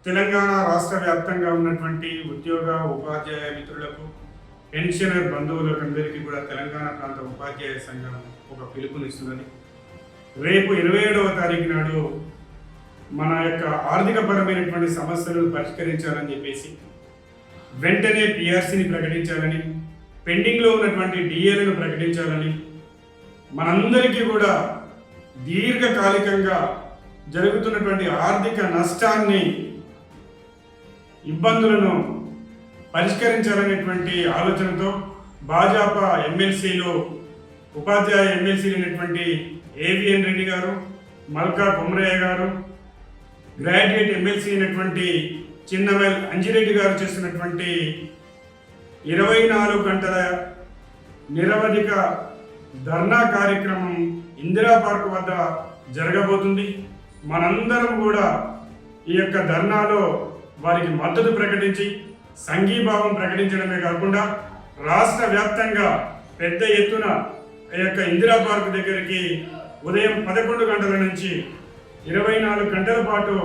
తెలంగాణ రాష్ట్ర వ్యాప్తంగా ఉన్నటువంటి ఉద్యోగ ఉపాధ్యాయ మిత్రులకు పెన్షనర్ బంధువులకు అందరికీ కూడా తెలంగాణ ప్రాంత ఉపాధ్యాయ సంఘం ఒక పిలుపునిస్తున్నది. రేపు 27వ తారీఖు నాడు మన యొక్క ఆర్థికపరమైనటువంటి సమస్యలను పరిష్కరించాలని చెప్పేసి వెంటనే పిఆర్సీని ప్రకటించాలని, పెండింగ్లో ఉన్నటువంటి డిఏలను ప్రకటించాలని, మనందరికీ కూడా దీర్ఘకాలికంగా జరుగుతున్నటువంటి ఆర్థిక నష్టాన్ని, ఇబ్బందులను పరిష్కరించాలనేటువంటి ఆలోచనతో భాజపా ఎమ్మెల్సీలు, ఉపాధ్యాయ ఎమ్మెల్సీలు అయినటువంటి ఏవిఎన్ రెడ్డి గారు, మల్కా కుమ్రయ్య గారు, గ్రాడ్యుయేట్ ఎమ్మెల్సీ అయినటువంటి చిన్నవేల్ అంజిరెడ్డి గారు చేస్తున్నటువంటి 24 గంటల నిరవధిక ధర్నా కార్యక్రమం ఇందిరా పార్క్ వద్ద జరగబోతుంది. మనందరం కూడా ఈ యొక్క ధర్నాలో వారికి మద్దతు ప్రకటించి సంఘీభావం ప్రకటించడమే కాకుండా రాష్ట్ర వ్యాప్తంగా పెద్ద ఎత్తున ఈ యొక్క ఇందిరా పార్క్ దగ్గరికి ఉదయం 11 గంటల నుంచి 24 గంటల పాటు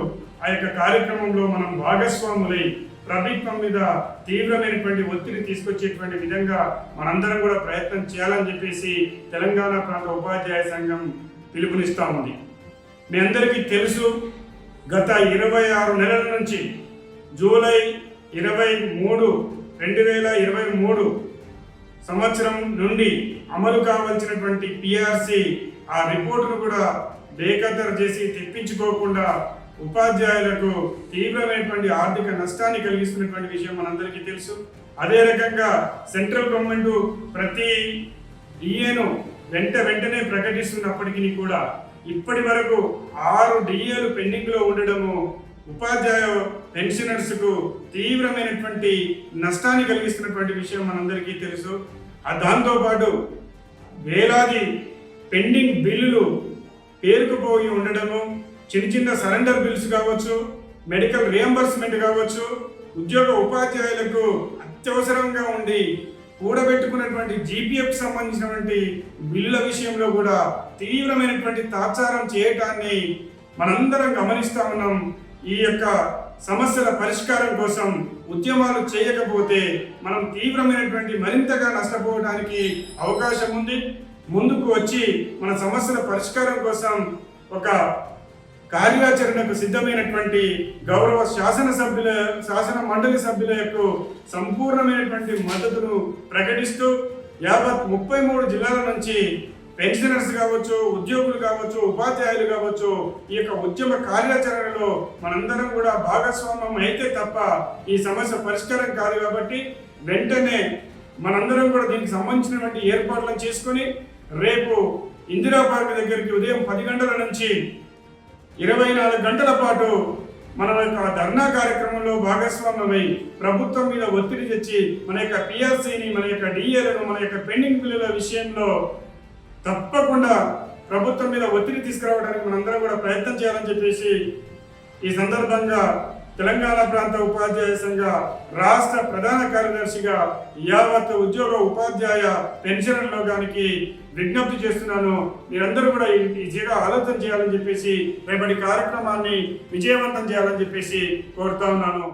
ఆ యొక్క కార్యక్రమంలో మనం భాగస్వాములై ప్రభుత్వం మీద తీవ్రమైనటువంటి ఒత్తిడి తీసుకొచ్చేటువంటి విధంగా మనందరం కూడా ప్రయత్నం చేయాలని చెప్పేసి తెలంగాణ ప్రాంత ఉపాధ్యాయ సంఘం పిలుపునిస్తూ ఉంది. మీ అందరికీ తెలుసు, గత 26 నెలల నుంచి జూలై 23, 2023 సంవత్సరం నుండి అమలు కావాల్సినటువంటి పిఆర్సీ ఆ రిపోర్టును కూడా బేఖతరు చేసి తెప్పించుకోకుండా ఉపాధ్యాయులకు తీవ్రమైనటువంటి ఆర్థిక నష్టాన్ని కలిగిస్తున్నటువంటి విషయం మనందరికీ తెలుసు. అదే రకంగా సెంట్రల్ గవర్నమెంట్ ప్రతి డిఏను వెంటనే ప్రకటిస్తున్నప్పటికీ కూడా ఇప్పటి వరకు 6 డిఏలు పెండింగ్లో ఉండడము ఉపాధ్యాయ పెన్షనర్స్కు తీవ్రమైనటువంటి నష్టాన్ని కలిగిస్తున్నటువంటి విషయం మనందరికీ తెలుసు. దాంతోపాటు వేలాది పెండింగ్ బిల్లులు పేరుకుపోయి ఉండడము, చిన్న సరెండర్ బిల్స్ కావచ్చు, మెడికల్ రియంబర్స్మెంట్ కావచ్చు, ఉద్యోగ ఉపాధ్యాయులకు అత్యవసరంగా ఉండి కూడబెట్టుకున్నటువంటి జీపీఎఫ్ సంబంధించినటువంటి బిల్లుల విషయంలో కూడా తీవ్రమైనటువంటి తాత్సారం చేయటాన్ని మనందరం గమనిస్తా ఉన్నాం. ఈ యొక్క సమస్యల పరిష్కారం కోసం ఉద్యమాలు చేయకపోతే మనం తీవ్రమైనటువంటి మరింతగా నష్టపోవడానికి అవకాశం ఉంది. ముందుకు వచ్చి మన సమస్యల పరిష్కారం కోసం ఒక కార్యాచరణకు సిద్ధమైనటువంటి గౌరవ శాసన మండలి సభ్యుల యొక్క సంపూర్ణమైనటువంటి మద్దతును ప్రకటిస్తూ యావత్ 33 జిల్లాల నుంచి పెన్షనర్స్ కావచ్చు, ఉద్యోగులు కావచ్చు, ఉపాధ్యాయులు కావచ్చు, ఈ యొక్క ఉద్యమ కార్యాచరణలో మనందరం కూడా భాగస్వామ్యం అయితే తప్ప ఈ సమస్య పరిష్కారం కాదు. కాబట్టి వెంటనే మనందరం కూడా దీనికి సంబంధించినటువంటి ఏర్పాట్లను చేసుకొని రేపు ఇందిరా పార్క్ దగ్గరికి ఉదయం 10 గంటల నుంచి 24 గంటల పాటు మన యొక్క ధర్నా కార్యక్రమంలో భాగస్వామ్యమై ప్రభుత్వం మీద ఒత్తిడి తెచ్చి మన యొక్క పిఆర్సీని, మన యొక్క డిఏలను, మన యొక్క పెండింగ్ బిల్లుల విషయంలో తప్పకుండా ప్రభుత్వం మీద ఒత్తిడి తీసుకురావడానికి మనందరం కూడా ప్రయత్నం చేయాలని చెప్పేసి ఈ సందర్భంగా తెలంగాణ ప్రాంత ఉపాధ్యాయ సంఘ రాష్ట్ర ప్రధాన కార్యదర్శిగా యావత్ ఉద్యోగ ఉపాధ్యాయ పెన్షనర్ లోకానికి విజ్ఞప్తి చేస్తున్నాను. మీరందరూ కూడా ఈ దిశగా ఆలోచన చేయాలని చెప్పేసి రేపటి కార్యక్రమాన్ని విజయవంతం చేయాలని చెప్పేసి కోరుతా ఉన్నాను.